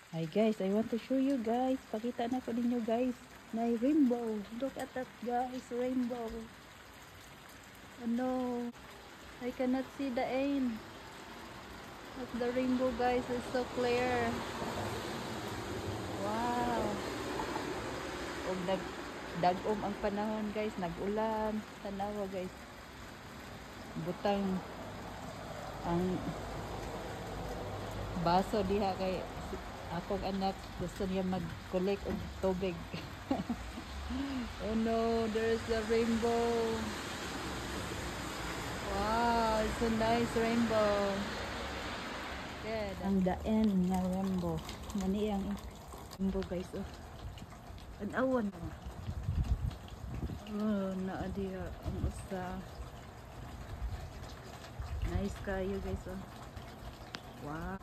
Hi guys, I want to show you guys. Pakita na ko ninyo guys. May rainbow. Look at that guys, rainbow. Oh no, I cannot see the end. But the rainbow guys is so clear. Wow. Og nagdagom ang panahon guys, nag-ulan. Tanawa guys. Butang ang baso diha kay akong anak gusto niya mag-collect og tubig. Oh no, there's a rainbow. Wow, it's a nice rainbow. Good. Ang daen nga rainbow. Mani ang rainbow guys. Oh. An awan mo. Oh, naa diha ang usa. Nice kayo guys. Oh. Wow.